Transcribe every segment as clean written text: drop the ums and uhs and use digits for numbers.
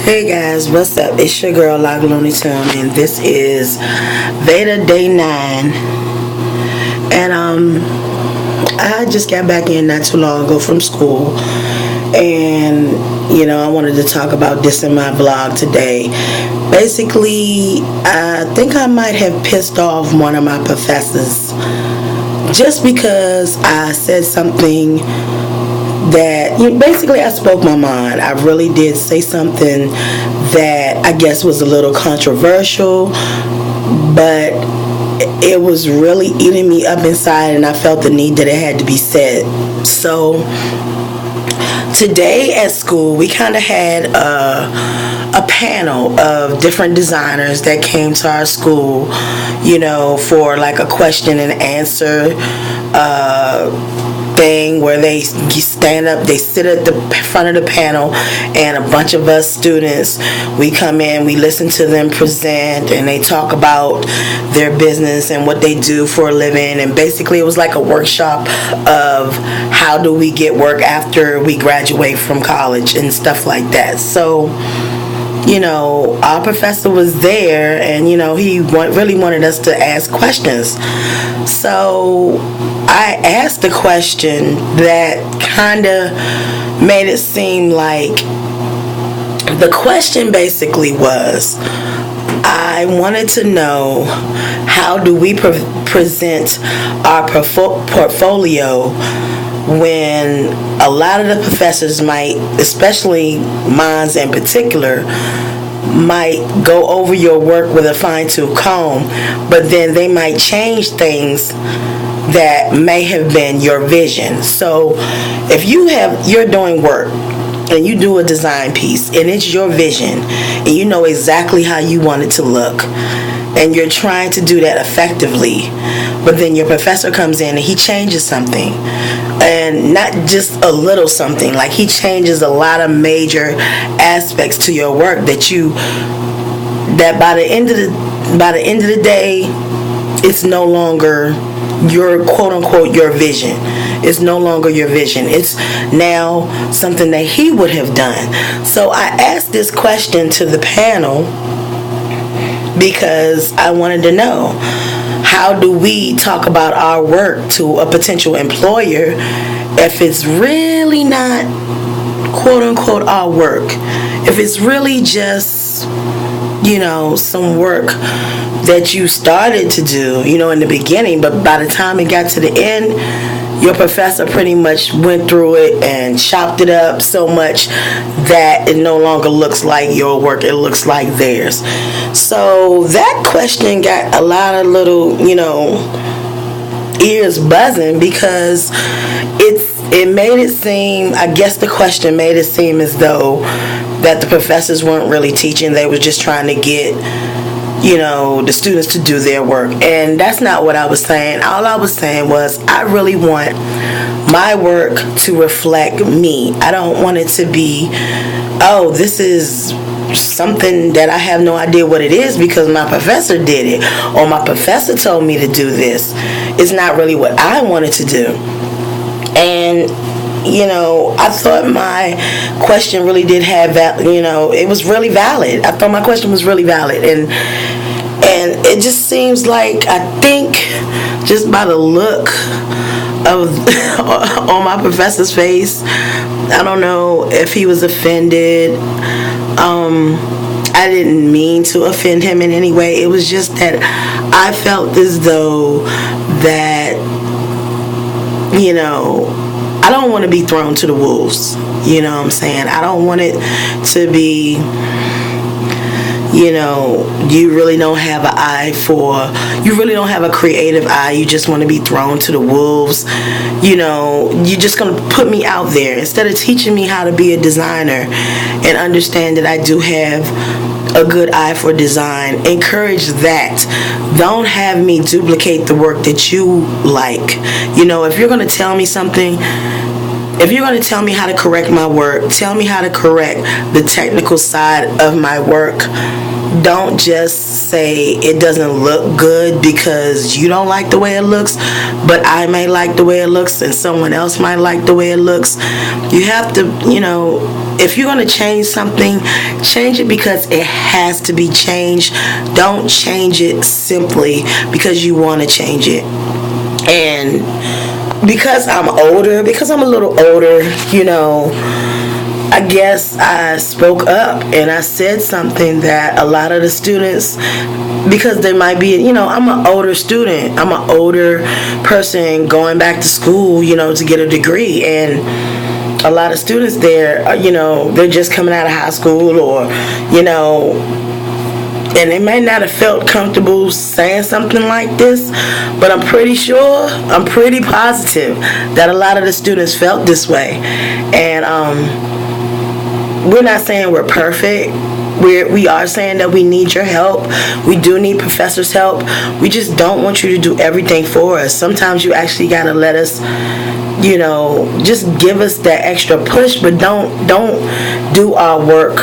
Hey guys, what's up? It's your girl Looney Tune, and this is VEDA Day 9. And I just got back in not too long ago from school, and I wanted to talk about this in my blog today. Basically, I think I might have pissed off one of my professors just because I said something that basically I spoke my mind. I really did say something that I guess was a little controversial, but it was really eating me up inside, and I felt the need that it had to be said. So today at school we kind of had a panel of different designers that came to our school, for like a question and answer thing where they stand up, they sit at the front of the panel, and a bunch of us students, we come in, we listen to them present, and they talk about their business and what they do for a living. And basically it was like a workshop of how do we get work after we graduate from college and stuff like that. So our professor was there, and he really wanted us to ask questions. So I asked a question that kind of made it seem like the question basically was, I wanted to know, how do we present our portfolio when a lot of the professors might, especially mine in particular, might go over your work with a fine-tooth comb, but then they might change things that may have been your vision. So if you're doing work and you do a design piece and it's your vision and you know exactly how you want it to look, and you're trying to do that effectively, but then your professor comes in and he changes something, and not just a little something, like he changes a lot of major aspects to your work that by the end of the day, it's no longer your quote unquote your vision. It's no longer your vision. It's now something that he would have done. So I asked this question to the panel because I wanted to know, how do we talk about our work to a potential employer if it's really not quote unquote our work? If it's really just some work that you started to do in the beginning, but by the time it got to the end, your professor pretty much went through it and chopped it up so much that it no longer looks like your work, it looks like theirs. So that question got a lot of little ears buzzing, because it made it seem, I guess the question made it seem as though that the professors weren't really teaching, they were just trying to get the students to do their work. And that's not what I was saying. All I was saying was, I really want my work to reflect me. I don't want it to be, this is something that I have no idea what it is because my professor did it, or my professor told me to do this. It's not really what I wanted to do. And I thought my question really did have that, it was really valid. I thought my question was really valid. And it just seems like, I think, just by the look of on my professor's face, I don't know if he was offended. I didn't mean to offend him in any way. It was just that I felt as though that, I don't want to be thrown to the wolves. You know what I'm saying? I don't want it to be, you really don't have an eye you really don't have a creative eye. You just want to be thrown to the wolves. You're just going to put me out there instead of teaching me how to be a designer and understand that I do have a good eye for design. Encourage that. Don't have me duplicate the work that you like. If you're going to tell me something, if you're going to tell me how to correct my work, tell me how to correct the technical side of my work. Don't just say it doesn't look good because you don't like the way it looks, but I may like the way it looks and someone else might like the way it looks. You have to, if you're going to change something, change it because it has to be changed. Don't change it simply because you want to change it. And because I'm a little older, I guess I spoke up and I said something that a lot of the students, because they might be, I'm an older student. I'm an older person going back to school, to get a degree. And a lot of students there, they're just coming out of high school or, and they might not have felt comfortable saying something like this, but I'm pretty positive that a lot of the students felt this way. And we're not saying we're perfect. We are saying that we need your help. We do need professors' help. We just don't want you to do everything for us. Sometimes you actually got to let us, just give us that extra push, but don't do our work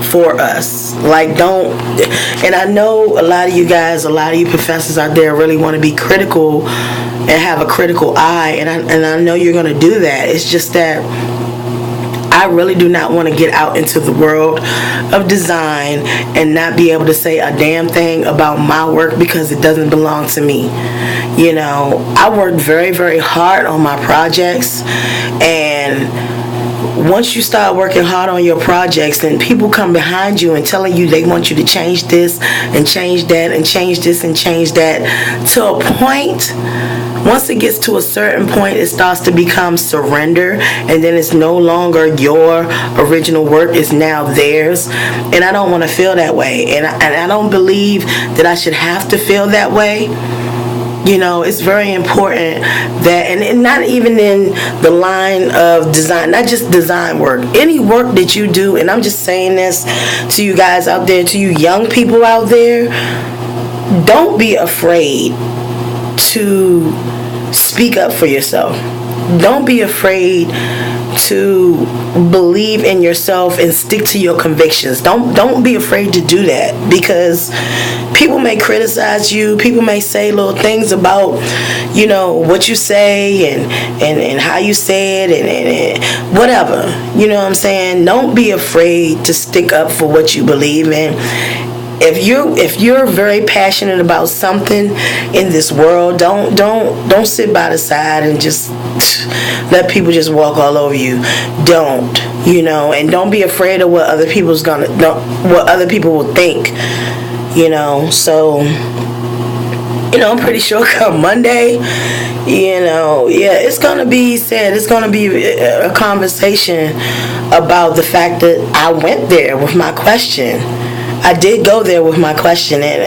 for us. And I know a lot of you guys, a lot of you professors out there really want to be critical and have a critical eye, and I know you're going to do that. It's just that I really do not want to get out into the world of design and not be able to say a damn thing about my work because it doesn't belong to me. I worked very, very hard on my projects, and once you start working hard on your projects, then people come behind you and telling you they want you to change this and change that and change this and change that to a point. Once it gets to a certain point, it starts to become surrender, and then it's no longer your original work, it's now theirs. And I don't want to feel that way, and I don't believe that I should have to feel that way. It's very important that, and not even in the line of design, not just design work, any work that you do, and I'm just saying this to you guys out there, to you young people out there, don't be afraid to speak up for yourself. Don't be afraid to believe in yourself and stick to your convictions. Don't be afraid to do that, because people may criticize you. People may say little things about, what you say and how you say it and whatever. You know what I'm saying? Don't be afraid to stick up for what you believe in. If you're very passionate about something in this world, don't sit by the side and just let people just walk all over you. Don't, and don't be afraid of what other people will think. So I'm pretty sure come Monday, it's gonna be said. It's gonna be a conversation about the fact that I went there with my question. I did go there with my question, and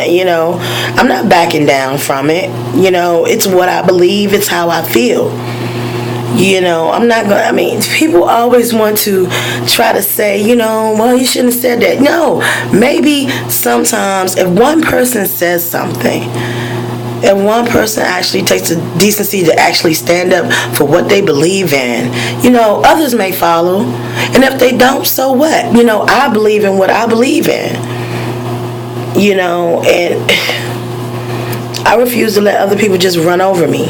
I'm not backing down from it. It's what I believe. It's how I feel. I'm not gonna. People always want to try to say, well, you shouldn't have said that. No, maybe sometimes if one person says something, if one person actually takes the decency to actually stand up for what they believe in, others may follow. And if they don't, so what? I believe in what I believe in. And I refuse to let other people just run over me.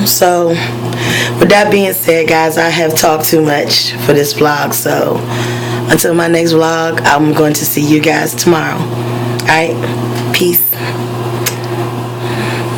So with that being said, guys, I have talked too much for this vlog. So until my next vlog, I'm going to see you guys tomorrow. Alright? Peace.